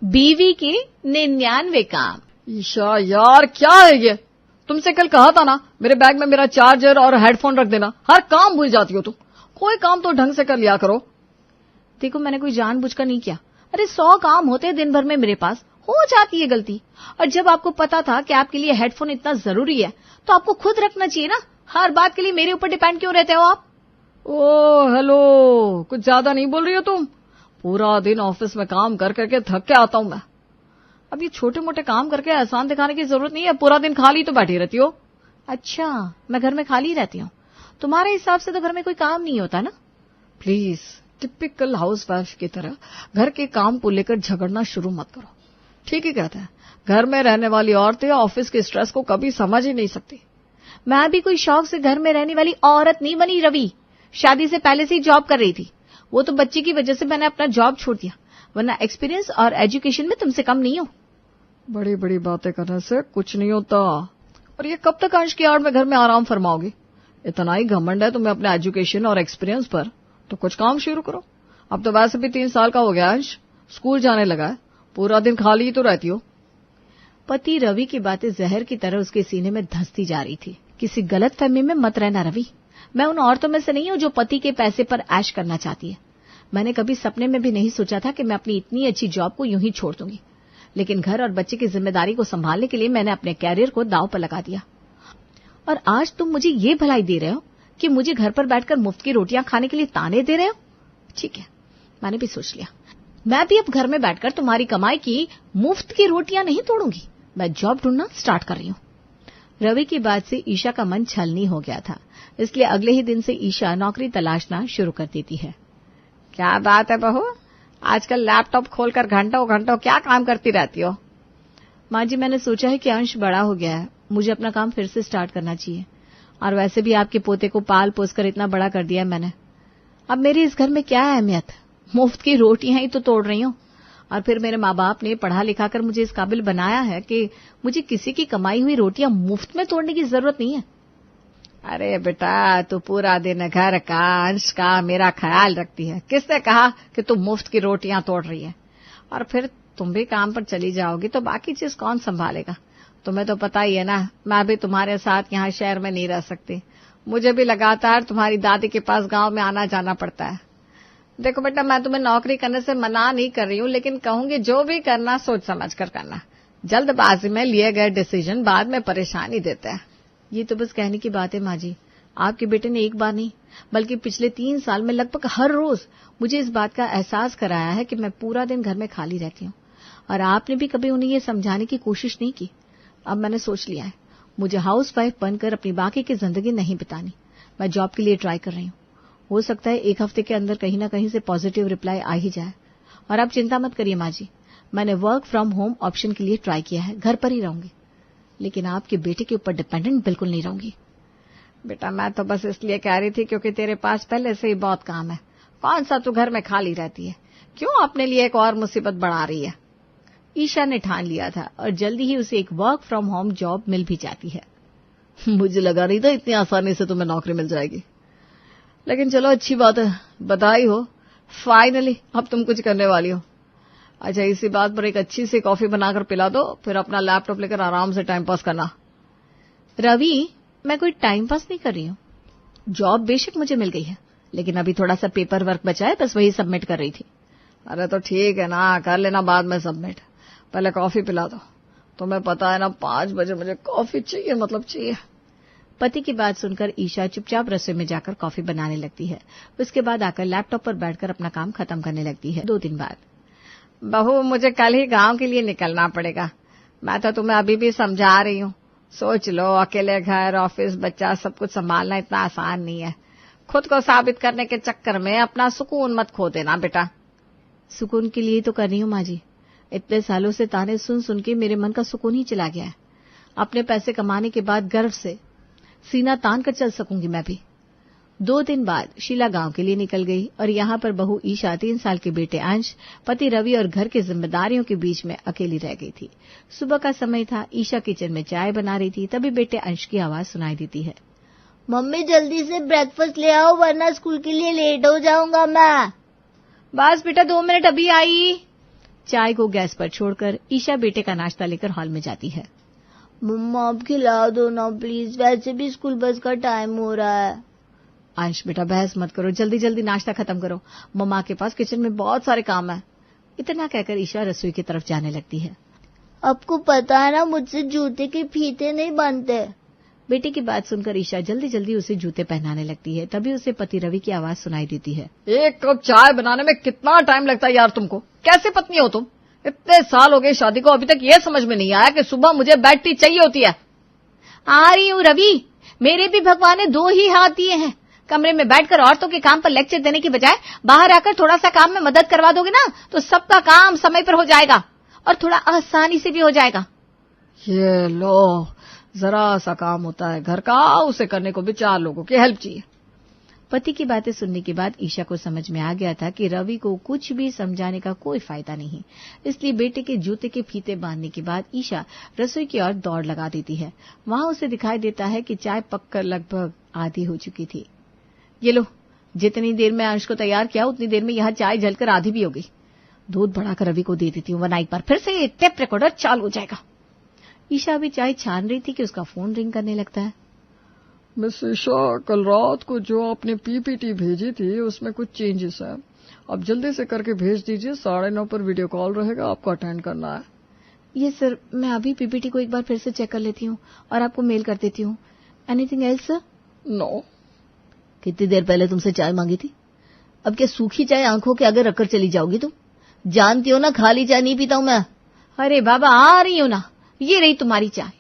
बीवी के 99 काम। ईशा यार क्या है ये? तुमसे कल कहा था ना मेरे बैग में मेरा चार्जर और हेडफोन रख देना। हर काम भूल जाती हो तुम। कोई काम तो ढंग से कर लिया करो। देखो मैंने कोई जानबूझकर नहीं किया। अरे 100 काम होते दिन भर में, मेरे पास हो जाती है गलती। और जब आपको पता था कि आपके लिए हेडफोन इतना जरूरी है तो आपको खुद रखना चाहिए ना। हर बात के लिए मेरे ऊपर डिपेंड क्यों रहते हो आप? ओ हेलो, कुछ ज्यादा नहीं बोल रही हो तुम? पूरा दिन ऑफिस में काम कर करके थक के आता हूं मैं। अब ये छोटे मोटे काम करके एहसान दिखाने की जरूरत नहीं है। पूरा दिन खाली तो बैठी रहती हो। अच्छा, मैं घर में खाली रहती हूँ? तुम्हारे हिसाब से तो घर में कोई काम नहीं होता ना। प्लीज टिपिकल हाउसवाइफ की तरह घर के काम को लेकर झगड़ना शुरू मत करो। ठीक ही कहते हैं, घर में रहने वाली औरतें ऑफिस के स्ट्रेस को कभी समझ ही नहीं सकती। मैं भी कोई शौक से घर में रहने वाली औरत नहीं बनी रवि। शादी से पहले से ही जॉब कर रही थी। वो तो बच्चे की वजह से मैंने अपना जॉब छोड़ दिया, वरना एक्सपीरियंस और एजुकेशन में तुमसे कम नहीं हूं। बड़ी बड़ी बातें करने से कुछ नहीं होता। और ये कब तक अंश की आड़ में घर में आराम फरमाओगी? इतना ही घमंड है तुम्हें अपने एजुकेशन और एक्सपीरियंस पर तो कुछ काम शुरू करो। अब तो वैसे भी 3 साल का हो गया अंश, स्कूल जाने लगा है। पूरा दिन खाली ही तो रहती हो। पति रवि की बातें जहर की तरह उसके सीने में धंसती जा रही थी। किसी गलतफहमी में मत रहना रवि। मैं उन औरतों में से नहीं हूं जो पति के पैसे पर ऐश करना चाहती है। मैंने कभी सपने में भी नहीं सोचा था कि मैं अपनी इतनी अच्छी जॉब को यूं ही छोड़ दूंगी। लेकिन घर और बच्चे की जिम्मेदारी को संभालने के लिए मैंने अपने कैरियर को दांव पर लगा दिया। और आज तुम मुझे ये भलाई दे रहे हो कि मुझे घर पर बैठकर मुफ्त की रोटियां खाने के लिए ताने दे रहे हो। ठीक है, मैंने भी सोच लिया। मैं भी अब घर में बैठकर तुम्हारी कमाई की मुफ्त की रोटियां नहीं तोड़ूंगी। मैं जॉब ढूंढना स्टार्ट कर रही हूं। रवि की बात से ईशा का मन छलनी हो गया था, इसलिए अगले ही दिन से ईशा नौकरी तलाशना शुरू कर देती है। क्या बात है बहू, आजकल लैपटॉप खोलकर घंटों घंटों क्या काम करती रहती हो? माँ जी, मैंने सोचा है कि अंश बड़ा हो गया है, मुझे अपना काम फिर से स्टार्ट करना चाहिए। और वैसे भी आपके पोते को पाल पोस कर इतना बड़ा कर दिया है मैंने। अब मेरी इस घर में क्या अहमियत? मुफ्त की रोटियां ही तो तोड़ रही हूं। और फिर मेरे माँ बाप ने पढ़ा लिखा कर मुझे इस काबिल बनाया है कि मुझे किसी की कमाई हुई रोटियां मुफ्त में तोड़ने की जरूरत नहीं है। अरे बेटा, तू पूरा दिन घर का अंश का मेरा ख्याल रखती है। किसने कहा कि तू मुफ्त की रोटियां तोड़ रही है? और फिर तुम भी काम पर चली जाओगी तो बाकी चीज कौन संभालेगा? तुम्हें तो पता ही है ना, मैं भी तुम्हारे साथ यहाँ शहर में नहीं रह सकती। मुझे भी लगातार तुम्हारी दादी के पास गांव में आना जाना पड़ता है। देखो बेटा, मैं तुम्हें नौकरी करने से मना नहीं कर रही हूँ, लेकिन कहूंगी जो भी करना सोच समझ कर करना। जल्दबाजी में लिए गए डिसीजन बाद में परेशानी देते हैं। ये तो बस कहने की बात है माँ जी। आपके बेटे ने एक बार नहीं बल्कि पिछले 3 साल में लगभग हर रोज मुझे इस बात का एहसास कराया है कि मैं पूरा दिन घर में खाली रहती हूँ। और आपने भी कभी उन्हें ये समझाने की कोशिश नहीं की। अब मैंने सोच लिया है, मुझे हाउसवाइफ बनकर अपनी बाकी की जिंदगी नहीं बितानी। मैं जॉब के लिए ट्राई कर रही हूँ। हो सकता है 1 हफ्ते के अंदर कहीं ना कहीं से पॉजिटिव रिप्लाई आ ही जाए। और आप चिंता मत करिए माँ जी, मैंने वर्क फ्रॉम होम ऑप्शन के लिए ट्राई किया है। घर पर ही रहूंगी, लेकिन आपके बेटे के ऊपर डिपेंडेंट बिल्कुल नहीं रहूंगी। बेटा, मैं तो बस इसलिए कह रही थी क्योंकि तेरे पास पहले से ही बहुत काम है। कौन सा तू घर में खाली रहती है? क्यों अपने लिए एक और मुसीबत बढ़ा रही है? ईशा ने ठान लिया था और जल्दी ही उसे एक वर्क फ्रॉम होम जॉब मिल भी जाती है। मुझे लगा नहीं था इतनी आसानी से तुम्हें नौकरी मिल जाएगी, लेकिन चलो अच्छी बात है, बधाई हो, फाइनली अब तुम कुछ करने वाली हो। अच्छा, इसी बात पर एक अच्छी सी कॉफी बनाकर पिला दो, फिर अपना लैपटॉप लेकर आराम से टाइम पास करना। रवि, मैं कोई टाइम पास नहीं कर रही हूँ। जॉब बेशक मुझे मिल गई है, लेकिन अभी थोड़ा सा पेपर वर्क बचा है, बस वही सबमिट कर रही थी। अरे तो ठीक है ना, कर लेना बाद में सबमिट। पहले कॉफी पिला दो। तुम्हें पता है ना, 5 बजे मुझे कॉफी चाहिए, मतलब चाहिए। पति की बात सुनकर ईशा चुपचाप रसोई में जाकर कॉफी बनाने लगती है। उसके बाद आकर लैपटॉप पर बैठकर अपना काम खत्म करने लगती है। 2 दिन बाद, बहू, मुझे कल ही गांव के लिए निकलना पड़ेगा। मैं तो तुम्हें अभी भी समझा रही हूँ। सोच लो, अकेले घर, ऑफिस, बच्चा सब कुछ संभालना इतना आसान नहीं है। खुद को साबित करने के चक्कर में अपना सुकून मत खो देना बेटा। सुकून के लिए तो कर रही हूँ माँ जी। इतने सालों से ताने सुन सुन के मेरे मन का सुकून ही चला गया है। अपने पैसे कमाने के बाद गर्व से सीना तान कर चल सकूंगी मैं भी। 2 दिन बाद शीला गांव के लिए निकल गई और यहाँ पर बहू ईशा, 3 साल के बेटे अंश, पति रवि और घर की जिम्मेदारियों के बीच में अकेली रह गई थी। सुबह का समय था। ईशा किचन में चाय बना रही थी, तभी बेटे अंश की आवाज सुनाई देती है। मम्मी, जल्दी से ब्रेकफास्ट ले आओ, वरना स्कूल के लिए लेट हो जाऊंगा मैं। बस बेटा, 2 मिनट, अभी आई। चाय को गैस पर छोड़कर ईशा बेटे का नाश्ता लेकर हॉल में जाती है। मम्मा आप खिला दो ना प्लीज, वैसे भी स्कूल बस का टाइम हो रहा है। अंश बेटा बहस मत करो, जल्दी जल्दी नाश्ता खत्म करो, मम्मा के पास किचन में बहुत सारे काम है। इतना कहकर ईशा रसोई की तरफ जाने लगती है। आपको पता है ना मुझसे जूते के फीते नहीं बनते। बेटे की बात सुनकर ईशा जल्दी जल्दी उसे जूते पहनाने लगती है। तभी उसे पति रवि की आवाज सुनाई देती है। एक कप चाय बनाने में कितना टाइम लगता है यार तुमको, कैसे पत्नी हो तुम? इतने साल हो गए शादी को, अभी तक ये समझ में नहीं आया कि सुबह मुझे बेड टी चाहिए होती है। आ रही हूँ रवि, मेरे भी भगवान ने 2 ही हाथ दिए हैं। कमरे में बैठकर औरतों के काम पर लेक्चर देने की बजाय बाहर आकर थोड़ा सा काम में मदद करवा दोगे ना तो सबका काम समय पर हो जाएगा और थोड़ा आसानी से भी हो जाएगा। ये लो, जरा सा काम होता है घर का, उसे करने को भी 4 लोगों की हेल्प चाहिए। पति की बातें सुनने के बाद ईशा को समझ में आ गया था कि रवि को कुछ भी समझाने का कोई फायदा नहीं, इसलिए बेटे के जूते के फीते बांधने के बाद ईशा रसोई की ओर दौड़ लगा देती है। वहां उसे दिखाई देता है कि चाय पककर लगभग आधी हो चुकी थी। ये लो, जितनी देर में अंश को तैयार किया उतनी देर में यहाँ चाय जलकर आधी भी हो गई। दूध बढ़ाकर रवि को दे देती हूँ, वरना एक बार फिर से टेप रिकॉर्डर चालू हो जाएगा। ईशा अभी चाय छान रही थी कि उसका फोन रिंग करने लगता है। मिस ईशा, कल रात को जो आपने पीपीटी भेजी थी उसमें कुछ चेंजेस है, अब जल्दी से करके भेज दीजिए। 9:30 पर वीडियो कॉल रहेगा, आपको अटेंड करना है। ये सर, मैं अभी पीपीटी को एक बार फिर से चेक कर लेती हूँ और आपको मेल कर देती हूँ। Anything else sir? नो। कितनी देर पहले तुमसे चाय मांगी थी, अब क्या सूखी चाय आंखों के आगे रखकर चली जाओगी तुम? जानती हो ना खाली चाय नहीं पीता हूं मैं। अरे बाबा, आ रही हो ना, ये रही तुम्हारी चाय।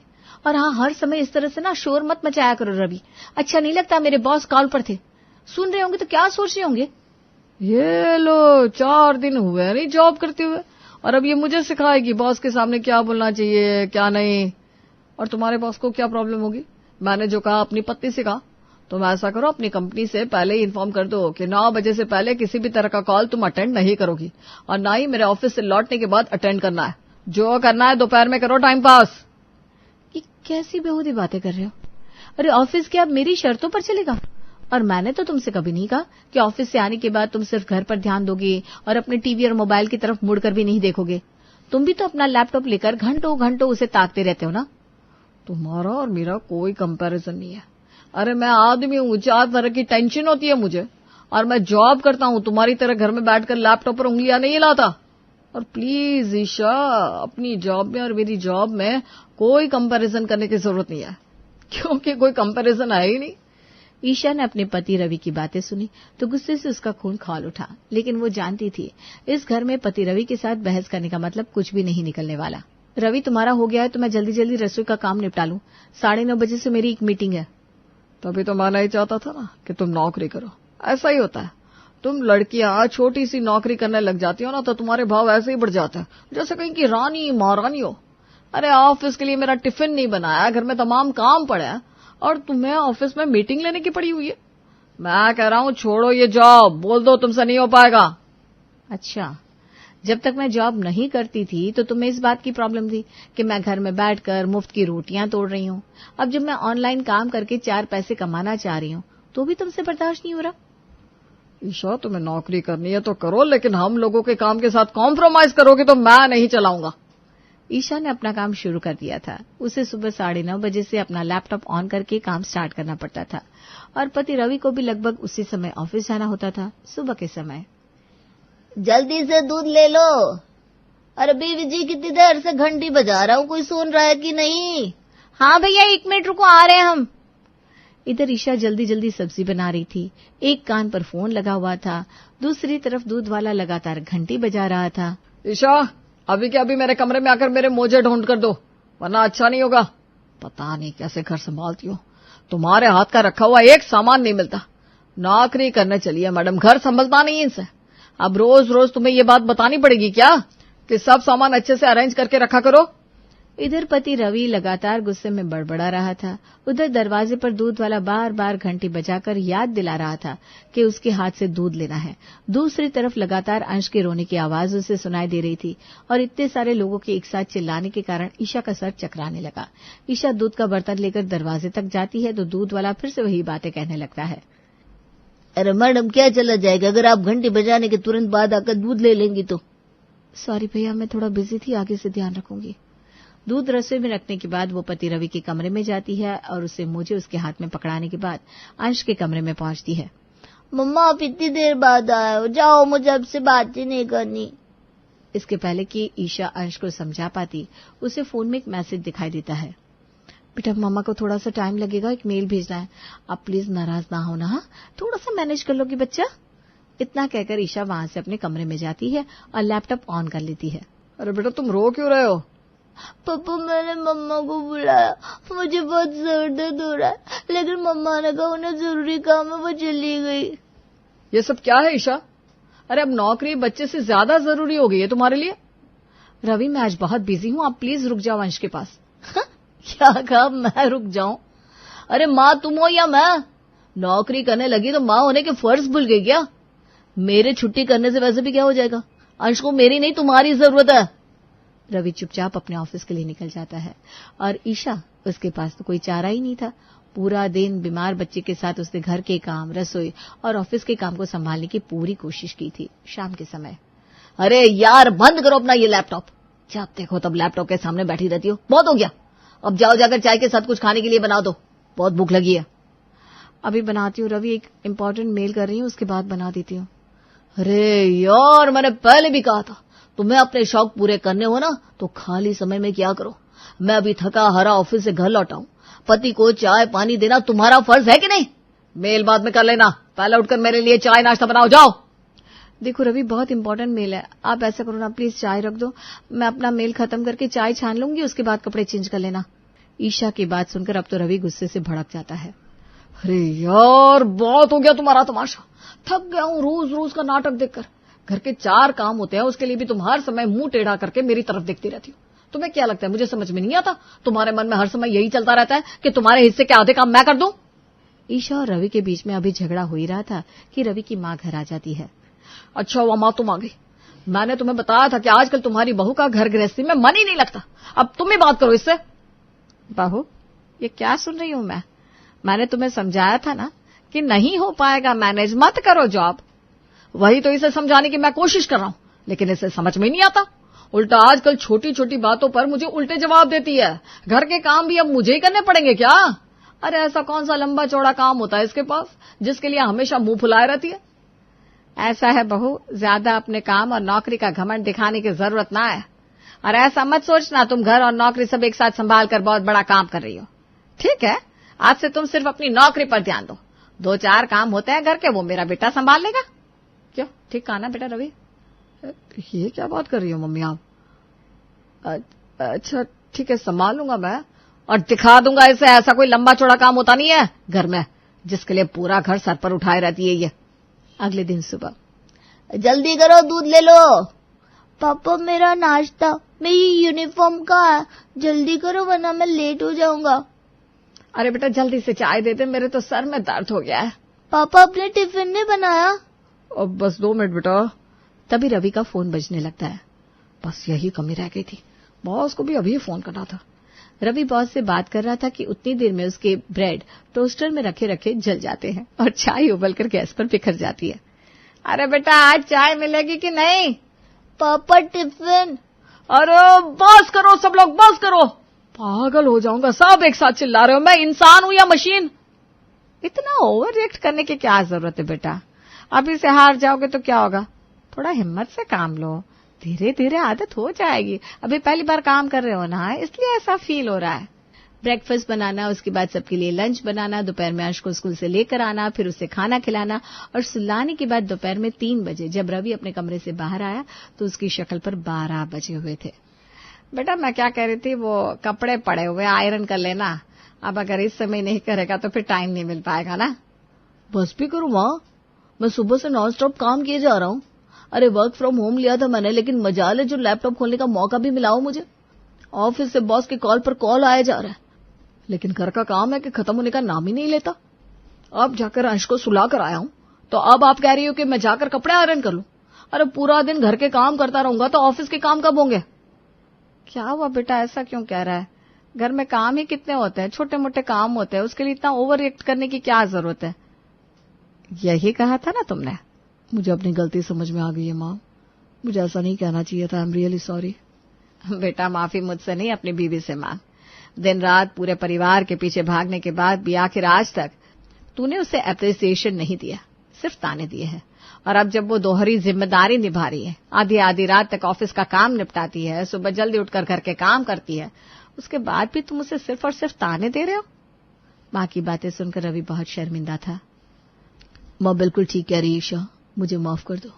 और हाँ, हर समय इस तरह से ना शोर मत मचाया करो रवि, अच्छा नहीं लगता। मेरे बॉस कॉल पर थे, सुन रहे होंगे तो क्या सोच रहे होंगे। ये लो, 4 दिन हुए नहीं जॉब करते हुए और अब ये मुझे सिखाएगी बॉस के सामने क्या बोलना चाहिए क्या नहीं। और तुम्हारे बॉस को क्या प्रॉब्लम होगी? मैंने जो कहा अपनी पत्नी से कहा। तुम ऐसा करो, अपनी कंपनी से पहले ही इन्फॉर्म कर दो कि 9 बजे से पहले किसी भी तरह का कॉल तुम अटेंड नहीं करोगी और ना ही मेरे ऑफिस से लौटने के बाद अटेंड करना है। जो करना है दोपहर में करो, टाइम पास। ये कैसी बेहूदी बातें कर रहे हो? अरे ऑफिस क्या अब मेरी शर्तों पर चलेगा? और मैंने तो तुमसे कभी नहीं कहा कि ऑफिस से आने के बाद तुम सिर्फ घर पर ध्यान दोगे और अपने टीवी और मोबाइल की तरफ मुड़कर भी नहीं देखोगे। तुम भी तो अपना लैपटॉप लेकर घंटों घंटों उसे ताकते रहते हो ना। तुम्हारा और मेरा कोई कंपैरिजन नहीं है। अरे मैं आदमी हूँ, 4 तरह की टेंशन होती है मुझे और मैं जॉब करता हूँ, तुम्हारी तरह घर में बैठकर लैपटॉप पर उंगलियां नहीं हिलाता। और प्लीज ईशा, अपनी जॉब में और मेरी जॉब में कोई कंपैरिजन करने की जरूरत नहीं है, क्योंकि कोई कंपैरिजन है ही नहीं। ईशा ने अपने पति रवि की बातें सुनी तो गुस्से से उसका खून खौल उठा, लेकिन वो जानती थी इस घर में पति रवि के साथ बहस करने का मतलब कुछ भी नहीं निकलने वाला। रवि, तुम्हारा हो गया है तो मैं जल्दी जल्दी रसोई का काम निपटा लूं। 9:30 बजे से मेरी एक मीटिंग है। तभी तो मैं नहीं चाहता था ना कि तुम नौकरी करो। ऐसा ही होता है, तुम लड़कियां छोटी सी नौकरी करने लग जाती हो ना तो तुम्हारे भाव ऐसे ही बढ़ जाते हैं, जैसे कहीं की रानी महारानी हो। अरे ऑफिस के लिए मेरा टिफिन नहीं बनाया, घर में तमाम काम पड़े हैं और तुम्हें ऑफिस में मीटिंग लेने की पड़ी हुई है। मैं कह रहा हूँ छोड़ो ये जॉब, बोल दो तुमसे नहीं हो पाएगा। अच्छा, जब तक मैं जॉब नहीं करती थी तो तुम्हें इस बात की प्रॉब्लम थी कि मैं घर में बैठकर मुफ्त की रोटियां तोड़ रही हूँ। अब जब मैं ऑनलाइन काम करके 4 पैसे कमाना चाह रही हूँ तो भी तुमसे बर्दाश्त नहीं हो रहा। ईशा, तुम्हें नौकरी करनी है तो करो, लेकिन हम लोगों के काम के साथ कॉम्प्रोमाइज करोगे तो मैं नहीं चलाऊंगा। ईशा ने अपना काम शुरू कर दिया था। उसे सुबह 9:30 बजे से अपना लैपटॉप ऑन करके काम स्टार्ट करना पड़ता था और पति रवि को भी लगभग उसी समय ऑफिस जाना होता था, सुबह के समय। जल्दी से दूध ले लो। अरे बीवी जी, कितनी देर से घंटी बजा रहा हूँ, कोई सुन रहा है कि नहीं? हाँ भैया, 1 मिनट रुको, आ रहे हैं हम। इधर ईशा जल्दी जल्दी सब्जी बना रही थी, एक कान पर फोन लगा हुआ था, दूसरी तरफ दूध वाला लगातार घंटी बजा रहा था। ईशा, अभी के अभी मेरे कमरे में आकर मेरे मोजे ढूंढ कर दो, वरना अच्छा नहीं होगा। पता नहीं कैसे घर संभालती हो, तुम्हारे हाथ का रखा हुआ एक सामान नहीं मिलता। नौकरी करने चलिए मैडम, घर संभलता नहीं इनसे। अब रोज रोज तुम्हें ये बात बतानी पड़ेगी क्या कि सब सामान अच्छे से अरेंज करके रखा करो। इधर पति रवि लगातार गुस्से में बड़बड़ा रहा था, उधर दरवाजे पर दूध वाला बार बार घंटी बजाकर याद दिला रहा था कि उसके हाथ से दूध लेना है। दूसरी तरफ लगातार अंश के रोने की आवाज उसे सुनाई दे रही थी और इतने सारे लोगों के एक साथ चिल्लाने के कारण ईशा का सर चकराने लगा। ईशा दूध का बर्तन लेकर दरवाजे तक जाती है तो दूध वाला फिर से वही बातें कहने लगता है। अरे मैडम, क्या चला जाएगा अगर आप घंटी बजाने के तुरंत बाद आकर दूध ले लेंगी तो? सॉरी भैया, मैं थोड़ा बिजी थी, आगे से ध्यान रखूंगी। दूध रसोई में रखने के बाद वो पति रवि के कमरे में जाती है और उसे मुझे उसके हाथ में पकड़ाने के बाद अंश के कमरे में पहुंचती है। मम्मा आप इतनी देर बाद आए हो, जाओ, मुझे आपसे बात ही नहीं करनी। इसके पहले कि ईशा अंश को समझा पाती, उसे फोन में एक मैसेज दिखाई देता है। बेटा मामा को थोड़ा सा टाइम लगेगा, एक मेल भेजना है, आप प्लीज नाराज ना होना। हाँ, थोड़ा सा मैनेज कर लोगी बच्चा। इतना कहकर ईशा वहां से अपने कमरे में जाती है और लैपटॉप ऑन कर लेती है। अरे बेटा तुम रो क्यों रहे हो? पापा मैंने मम्मा को बुलाया, मुझे बहुत सर दर्द हो रहा है, लेकिन मम्मा ने कहा उन्हें जरूरी काम है, वो चली गई। ये सब क्या है ईशा? अरे अब नौकरी बच्चे से ज्यादा जरूरी हो गई है तुम्हारे लिए। रवि मैं आज बहुत बिजी हूँ, आप प्लीज रुक जाओ अंश के पास। क्या कहा मैं रुक जाऊं? अरे माँ तुम हो या मैं? नौकरी करने लगी तो माँ होने के फर्ज भूल गई क्या? मेरे छुट्टी करने से वैसे भी क्या हो जाएगा? अंश को मेरी नहीं तुम्हारी जरूरत है। रवि चुपचाप अपने ऑफिस के लिए निकल जाता है और ईशा, उसके पास तो कोई चारा ही नहीं था। पूरा दिन बीमार बच्चे के साथ उसने घर के काम, रसोई और ऑफिस के काम को संभालने की पूरी कोशिश की थी। शाम के समय, अरे यार बंद करो अपना ये लैपटॉप, जब देखो तब लैपटॉप के सामने बैठी रहती हो, बहुत हो गया। अब जाओ जाकर चाय के साथ कुछ खाने के लिए बना दो, बहुत भूख लगी है। अभी बनाती हूँ रवि, एक इम्पोर्टेंट मेल कर रही हूँ, उसके बाद बना देती हूँ। अरे यार मैंने पहले भी कहा था, तुम्हें अपने शौक पूरे करने हो ना तो खाली समय में क्या करो। मैं अभी थका हरा ऑफिस से घर लौटा हूं, पति को चाय पानी देना तुम्हारा फर्ज है कि नहीं? मेल बाद में कर लेना, पहले उठकर मेरे लिए चाय नाश्ता बनाओ, जाओ। देखो रवि बहुत इंपॉर्टेंट मेल है, आप ऐसा करो ना, प्लीज चाय रख दो, मैं अपना मेल खत्म करके चाय छान लूंगी, उसके बाद कपड़े चेंज कर लेना। ईशा की बात सुनकर अब तो रवि गुस्से से भड़क जाता है। अरे यार बहुत हो गया तुम्हारा तमाशा, थक गया हूं रोज रोज का नाटक देखकर। घर के 4 काम होते हैं, उसके लिए भी तुम हर समय मुंह टेढ़ा करके मेरी तरफ देखती रहती हो। तुम्हें क्या लगता है मुझे समझ में नहीं आता? तुम्हारे मन में हर समय यही चलता रहता है कि तुम्हारे हिस्से के आधे काम मैं कर दूं। ईशा और रवि के बीच में अभी झगड़ा हो ही रहा था कि रवि की माँ घर आ जाती है। अच्छा हुआ माँ तुम आ गई, मैंने तुम्हें बताया था कि आजकल तुम्हारी बहू का घर गृहस्थी में मन ही नहीं लगता। अब तुम ही बात करो इससे। बहू, ये क्या सुन रही हूं मैं? मैंने तुम्हें समझाया था ना कि नहीं हो पाएगा मैनेज, मत करो जॉब। वही तो इसे समझाने की मैं कोशिश कर रहा हूं, लेकिन इसे समझ में नहीं आता। उल्टा आजकल छोटी छोटी बातों पर मुझे उल्टे जवाब देती है। घर के काम भी अब मुझे ही करने पड़ेंगे क्या? अरे ऐसा कौन सा लंबा चौड़ा काम होता है इसके पास जिसके लिए हमेशा मुंह फुलाए रहती है? ऐसा है बहू, ज्यादा अपने काम और नौकरी का घमंड दिखाने की जरूरत ना है। और ऐसा मत सोचना तुम घर और नौकरी सब एक साथ संभाल कर बहुत बड़ा काम कर रही हो। ठीक है, आज से तुम सिर्फ अपनी नौकरी पर ध्यान दो। 2-4 काम होते हैं घर के, वो मेरा बेटा संभाल लेगा। क्यों, ठीक कहा ना बेटा रवि? ये क्या बात कर रही हो मम्मी आप? अच्छा ठीक है, संभाल लूंगा मैं और दिखा दूंगा इसे ऐसा कोई लंबा चौड़ा काम होता नहीं है घर में जिसके लिए पूरा घर सर पर उठाए रहती है ये। अगले दिन सुबह, जल्दी करो दूध ले लो। पापा मेरा नाश्ता, मेरी यूनिफॉर्म कहाँ है? जल्दी करो वरना मैं लेट हो जाऊंगा। अरे बेटा जल्दी से चाय दे दे, मेरे तो सर में दर्द हो गया है। पापा अपने टिफिन नहीं बनाया? अब बस 2 मिनट बेटा। तभी रवि का फोन बजने लगता है। बस यही कमी रह गई थी, बॉस को भी अभी फोन करना था। रवि बॉस से बात कर रहा था कि उतनी देर में उसके ब्रेड टोस्टर में रखे रखे जल जाते हैं और चाय उबलकर गैस पर बिखर जाती है। अरे बेटा आज चाय मिलेगी कि नहीं? पापा टिफिन। अरे बस करो सब लोग, बस करो, पागल हो जाऊंगा, सब एक साथ चिल्ला रहे हो। मैं इंसान हूं या मशीन? इतना ओवर रिएक्ट करने की क्या जरूरत है बेटा? अभी से हार जाओगे तो क्या होगा? थोड़ा हिम्मत से काम लो, धीरे धीरे आदत हो जाएगी। अभी पहली बार काम कर रहे हो ना, इसलिए ऐसा फील हो रहा है। ब्रेकफास्ट बनाना, उसके बाद सबके लिए लंच बनाना, दोपहर में अंश को स्कूल से लेकर आना, फिर उसे खाना खिलाना और सुलाने के बाद दोपहर में 3 बजे जब रवि अपने कमरे से बाहर आया तो उसकी शक्ल पर 12 बजे हुए थे। बेटा मैं क्या कह रही थी, वो कपड़े पड़े हुए आयरन कर लेना। अब अगर इस समय नहीं करेगा तो फिर टाइम नहीं मिल पाएगा ना। बस भी करूं माँ, मैं सुबह से नॉन स्टॉप काम किए जा रहा हूँ। अरे वर्क फ्रॉम होम लिया था मैंने, लेकिन मजाल है जो लैपटॉप खोलने का मौका भी मिला हो मुझे। ऑफिस से बॉस के कॉल पर कॉल आया जा रहा है, लेकिन घर का काम है कि खत्म होने का नाम ही नहीं लेता। अब जाकर अंश को सुला कर आया हूं तो अब आप कह रही हो कि मैं जाकर कपड़े आयरन कर लूं। अरे पूरा दिन घर के काम करता रहूंगा तो ऑफिस के काम कब होंगे? क्या हुआ बेटा, ऐसा क्यों कह रहा है? घर में काम ही कितने होते हैं, छोटे मोटे काम होते हैं, उसके लिए इतना ओवर रिएक्ट करने की क्या जरूरत है? यही कहा था ना तुमने। मुझे अपनी गलती समझ में आ गई है माँ, मुझे ऐसा नहीं कहना चाहिए था। I am really sorry. बेटा माफी मुझसे नहीं, अपनी बीवी से मांग। दिन रात पूरे परिवार के पीछे भागने के बाद भी आखिर आज तक तूने उसे अप्रिसिएशन नहीं दिया, सिर्फ ताने दिए हैं। और अब जब वो दोहरी जिम्मेदारी निभा रही है, आधी आधी रात तक ऑफिस का काम निपटाती है, सुबह जल्दी उठकर घर के काम करती है, उसके बाद भी तुम उसे सिर्फ और सिर्फ ताने दे रहे हो। मां की बातें सुनकर रवि बहुत शर्मिंदा था। मां बिल्कुल ठीक कह रही है ईशा, मुझे माफ कर दो।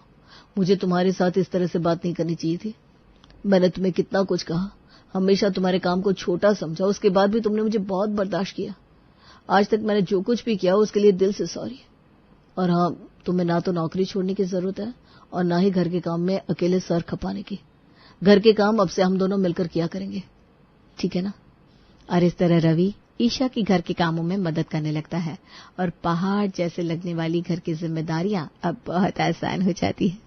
मुझे तुम्हारे साथ इस तरह से बात नहीं करनी चाहिए थी। मैंने तुम्हें कितना कुछ कहा, हमेशा तुम्हारे काम को छोटा समझा, उसके बाद भी तुमने मुझे बहुत बर्दाश्त किया। आज तक मैंने जो कुछ भी किया उसके लिए दिल से सॉरी। और हाँ, तुम्हें ना तो नौकरी छोड़ने की जरूरत है और ना ही घर के काम में अकेले सर खपाने की। घर के काम अब से हम दोनों मिलकर किया करेंगे, ठीक है ना? और इस तरह रवि ईशा की घर के कामों में मदद करने लगता है और पहाड़ जैसे लगने वाली घर की जिम्मेदारियां अब बहुत आसान हो जाती है।